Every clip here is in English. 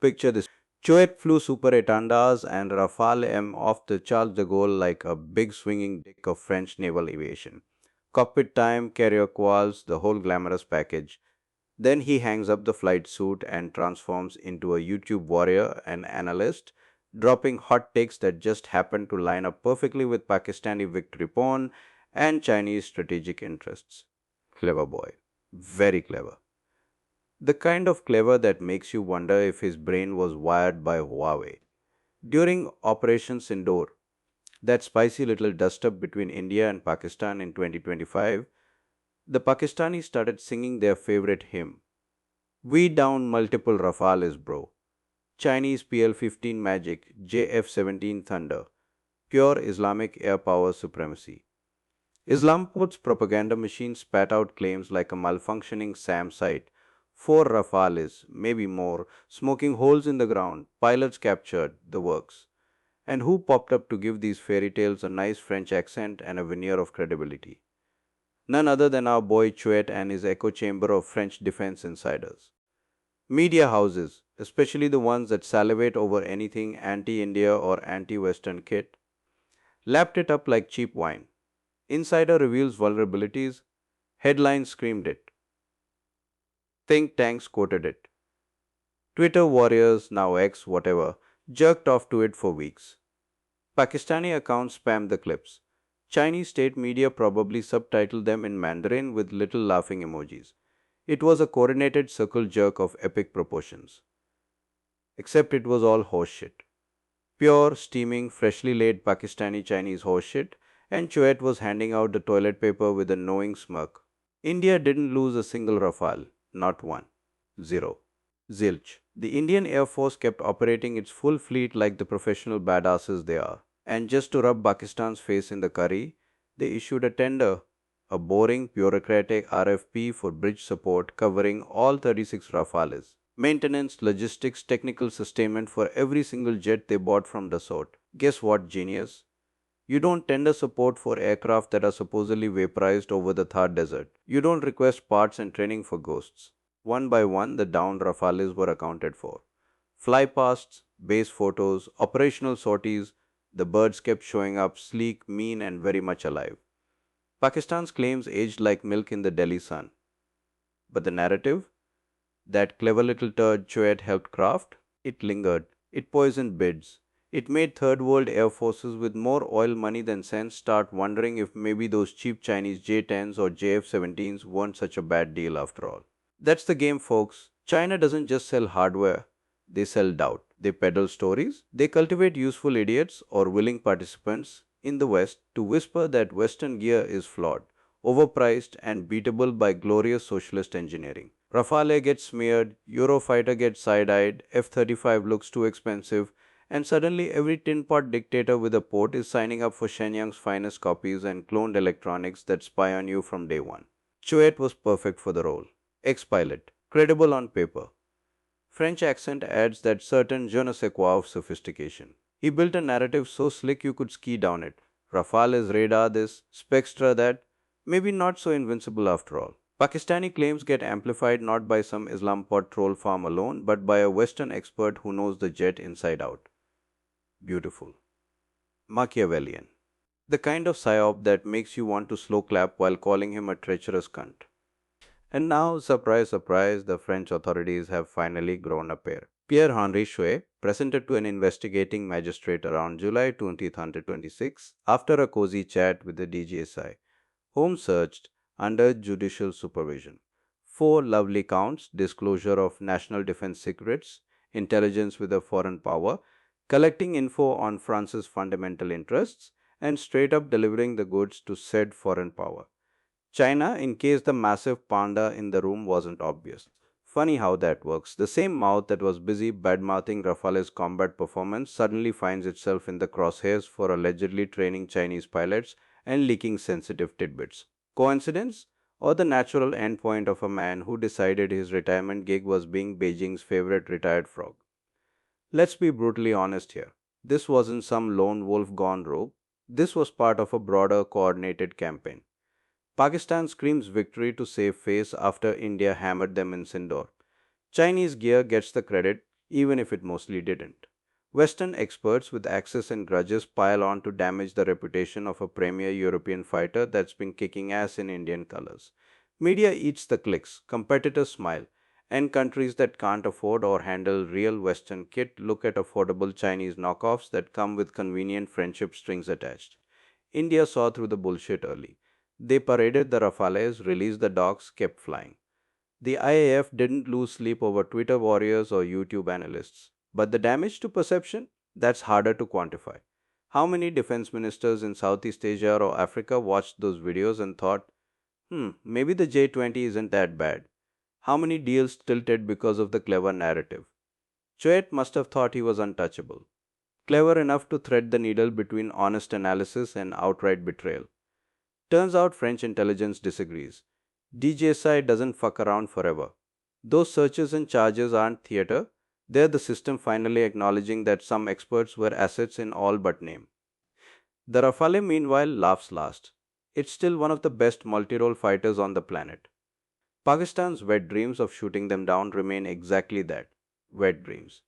Picture this. Chouette flew Super 8 Andas and Rafale M off the Charles de Gaulle like a big swinging deck of French naval aviation. Cockpit time, carrier quals, the whole glamorous package. Then he hangs up the flight suit and transforms into a YouTube warrior and analyst, dropping hot takes that just happen to line up perfectly with Pakistani victory porn and Chinese strategic interests. Clever boy. Very clever. The kind of clever that makes you wonder if his brain was wired by Huawei. During Operation Sindoor, that spicy little dust up between India and Pakistan in 2025, the Pakistanis started singing their favorite hymn. We down multiple Rafales, bro. Chinese PL-15 Magic, JF-17 Thunder. Pure Islamic air power supremacy. Islamophob's propaganda machine spat out claims like a malfunctioning SAM site. 4 Rafales, maybe more, smoking holes in the ground, pilots captured, the works. And who popped up to give these fairy tales a nice French accent and a veneer of credibility? None other than our boy Chouette and his echo chamber of French defense insiders. Media houses, especially the ones that salivate over anything anti India or anti Western kit, lapped it up like cheap wine. Insider reveals vulnerabilities, headlines screamed it, think tanks quoted it. Twitter warriors, now X whatever, jerked off to it for weeks. Pakistani accounts spammed the clips. Chinese state media probably subtitled them in Mandarin with little laughing emojis. It was a coordinated circle jerk of epic proportions. Except it was all horseshit. Pure, steaming, freshly laid Pakistani Chinese horseshit, and Chouette was handing out the toilet paper with a knowing smirk. India didn't lose a single Rafale, not one. Zero. Zilch. The Indian Air Force kept operating its full fleet like the professional badasses they are. And just to rub Pakistan's face in the curry, they issued a tender, a boring, bureaucratic RFP for bridge support covering all 36 Rafales. Maintenance, logistics, technical sustainment for every single jet they bought from Dassault. Guess what, genius? You don't tender support for aircraft that are supposedly vaporized over the Thar Desert. You don't request parts and training for ghosts. One by one, the downed Rafales were accounted for. Flypasts, base photos, operational sorties, the birds kept showing up sleek, mean, and very much alive. Pakistan's claims aged like milk in the Delhi sun. But the narrative? That clever little turd Chouette helped craft? It lingered. It poisoned bids. It made third world air forces with more oil money than sense start wondering if maybe those cheap Chinese J-10s or JF-17s weren't such a bad deal after all. That's the game, folks. China doesn't just sell hardware, they sell doubt. They peddle stories. They cultivate useful idiots or willing participants in the West to whisper that Western gear is flawed, overpriced, and beatable by glorious socialist engineering. Rafale gets smeared, Eurofighter gets side-eyed, F-35 looks too expensive, and suddenly every tin pot dictator with a port is signing up for Shenyang's finest copies and cloned electronics that spy on you from day one. Chouette was perfect for the role. Ex-pilot, credible on paper. French accent adds that certain je ne sais quoi of sophistication. He built a narrative so slick you could ski down it. Rafale is radar this, Spextra that, maybe not so invincible after all. Pakistani claims get amplified not by some Islampot troll farm alone, but by a Western expert who knows the jet inside out. Beautiful. Machiavellian. The kind of psyop that makes you want to slow clap while calling him a treacherous cunt. And now, surprise, surprise, the French authorities have finally grown a pair. Pierre-Henri Chouet presented to an investigating magistrate around July 2026 after a cozy chat with the DGSI, home searched under judicial supervision. 4 lovely counts: disclosure of national defense secrets, intelligence with a foreign power, collecting info on France's fundamental interests, and straight up delivering the goods to said foreign power. China, in case the massive panda in the room wasn't obvious. Funny how that works. The same mouth that was busy badmouthing Rafale's combat performance suddenly finds itself in the crosshairs for allegedly training Chinese pilots and leaking sensitive tidbits. Coincidence? Or the natural endpoint of a man who decided his retirement gig was being Beijing's favorite retired frog? Let's be brutally honest here. This wasn't some lone wolf gone rogue. This was part of a broader coordinated campaign. Pakistan screams victory to save face after India hammered them in Sindoor. Chinese gear gets the credit, even if it mostly didn't. Western experts with access and grudges pile on to damage the reputation of a premier European fighter that's been kicking ass in Indian colors. Media eats the clicks, competitors smile, and countries that can't afford or handle real Western kit look at affordable Chinese knockoffs that come with convenient friendship strings attached. India saw through the bullshit early. They paraded the Rafales, released the dogs, kept flying. The IAF didn't lose sleep over Twitter warriors or YouTube analysts. But the damage to perception? That's harder to quantify. How many defense ministers in Southeast Asia or Africa watched those videos and thought, maybe the J20 isn't that bad? How many deals tilted because of the clever narrative? Choet must have thought he was untouchable, clever enough to thread the needle between honest analysis and outright betrayal. Turns out French intelligence disagrees. DGSI doesn't fuck around forever. Those searches and charges aren't theater, they're the system finally acknowledging that some experts were assets in all but name. The Rafale, meanwhile, laughs last. It's still one of the best multi role fighters on the planet. Pakistan's wet dreams of shooting them down remain exactly that, wet dreams.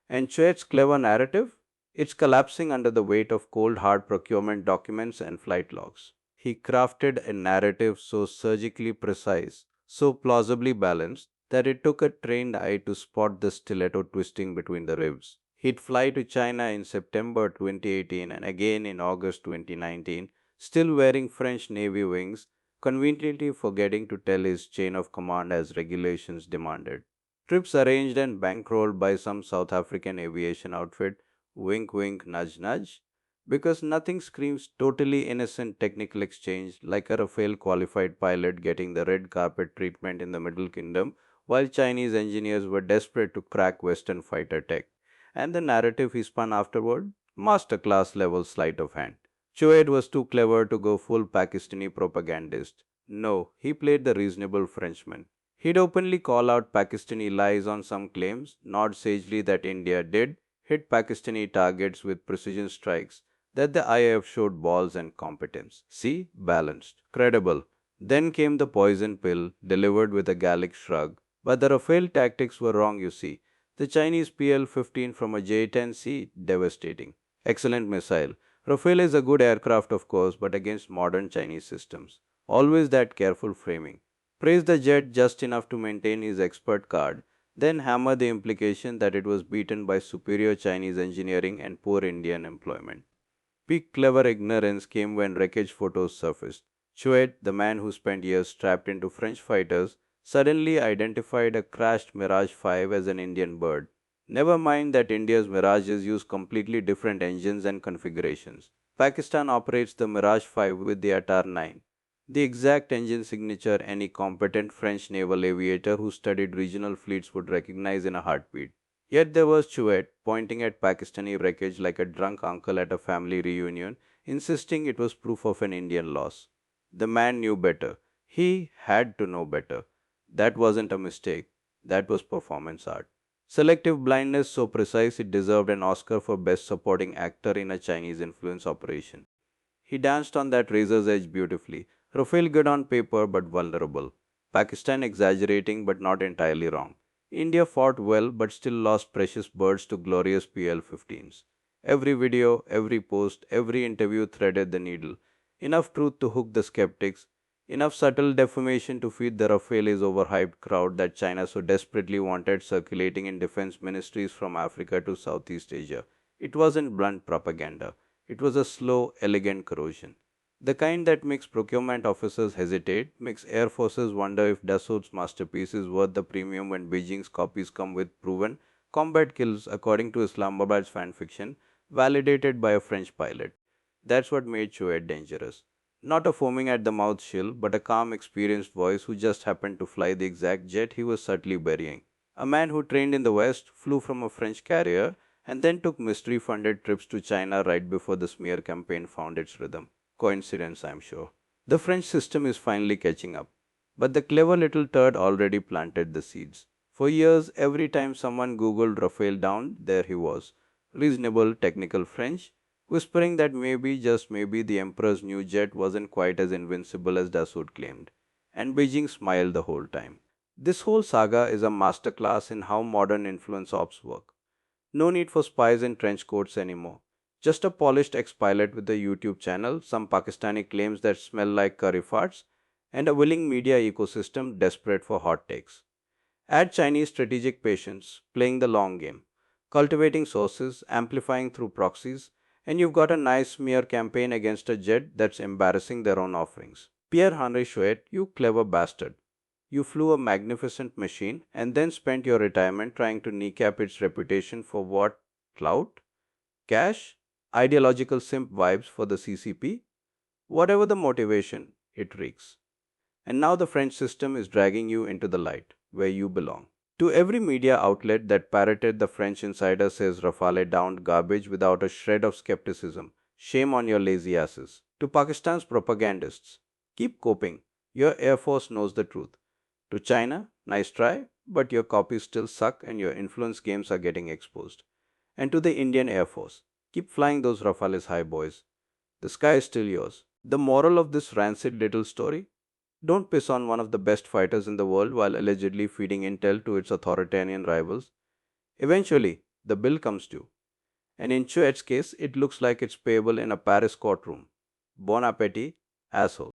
And Choet's clever narrative? It's collapsing under the weight of cold hard procurement documents and flight logs. He crafted a narrative so surgically precise, so plausibly balanced, that it took a trained eye to spot the stiletto twisting between the ribs. He'd fly to China in September 2018 and again in August 2019, still wearing French Navy wings, conveniently forgetting to tell his chain of command as regulations demanded. Trips arranged and bankrolled by some South African aviation outfit, wink wink nudge nudge, because nothing screams totally innocent technical exchange like a Rafale qualified pilot getting the red carpet treatment in the Middle Kingdom while Chinese engineers were desperate to crack Western fighter tech. And the narrative he spun afterward? Masterclass level sleight of hand. Choed was too clever to go full Pakistani propagandist. No, he played the reasonable Frenchman. He'd openly call out Pakistani lies on some claims, nod sagely that India did hit Pakistani targets with precision strikes, that the IF showed balls and competence. See, balanced, credible. Then came the poison pill, delivered with a Gallic shrug. But the Rafale tactics were wrong, you see. The Chinese PL-15 from a J-10C, devastating. Excellent missile. Rafale is a good aircraft, of course, but against modern Chinese systems. Always that careful framing. Praise the jet just enough to maintain his expert card, then hammer the implication that it was beaten by superior Chinese engineering and poor Indian employment. Peak clever ignorance came when wreckage photos surfaced. Chouet, the man who spent years strapped into French fighters, suddenly identified a crashed Mirage 5 as an Indian bird. Never mind that India's Mirages use completely different engines and configurations. Pakistan operates the Mirage 5 with the Atar 9, the exact engine signature any competent French naval aviator who studied regional fleets would recognize in a heartbeat. Yet there was Chouet, pointing at Pakistani wreckage like a drunk uncle at a family reunion, insisting it was proof of an Indian loss. The man knew better. He had to know better. That wasn't a mistake. That was performance art. Selective blindness so precise it deserved an Oscar for Best Supporting Actor in a Chinese influence operation. He danced on that razor's edge beautifully. Rafael good on paper but vulnerable. Pakistan exaggerating but not entirely wrong. India fought well but still lost precious birds to glorious PL-15s. Every video, every post, every interview threaded the needle. Enough truth to hook the skeptics, enough subtle defamation to feed the Rafale's overhyped crowd that China so desperately wanted circulating in defense ministries from Africa to Southeast Asia. It wasn't blunt propaganda. It was a slow, elegant corrosion. The kind that makes procurement officers hesitate, makes air forces wonder if Dassault's masterpiece is worth the premium when Beijing's copies come with proven combat kills according to Islamabad's fanfiction, validated by a French pilot. That's what made Chouet dangerous. Not a foaming at the mouth shill, but a calm, experienced voice who just happened to fly the exact jet he was subtly burying. A man who trained in the West, flew from a French carrier, and then took mystery funded trips to China right before the smear campaign found its rhythm. Coincidence, I'm sure. The French system is finally catching up. But the clever little turd already planted the seeds. For years, every time someone googled Raphael down, there he was. Reasonable technical French, whispering that maybe, just maybe, the Emperor's new jet wasn't quite as invincible as Dassault claimed. And Beijing smiled the whole time. This whole saga is a masterclass in how modern influence ops work. No need for spies in trench coats anymore. Just a polished ex pilot with a YouTube channel, some Pakistani claims that smell like curry farts, and a willing media ecosystem desperate for hot takes. Add Chinese strategic patience, playing the long game, cultivating sources, amplifying through proxies, and you've got a nice smear campaign against a jet that's embarrassing their own offerings. Pierre Henry Chouet, you clever bastard. You flew a magnificent machine and then spent your retirement trying to kneecap its reputation for what? Clout? Cash? Ideological simp vibes for the CCP? Whatever the motivation, it reeks. And now the French system is dragging you into the light, where you belong. To every media outlet that parroted the French insider says Rafale downed garbage without a shred of skepticism, shame on your lazy asses. To Pakistan's propagandists, keep coping. Your Air Force knows the truth. To China, nice try, but your copies still suck and your influence games are getting exposed. And to the Indian Air Force, keep flying those Rafales high, boys. The sky is still yours. The moral of this rancid little story? Don't piss on one of the best fighters in the world while allegedly feeding intel to its authoritarian rivals. Eventually, the bill comes due. And in Chuet's case, it looks like it's payable in a Paris courtroom. Bon appetit, asshole.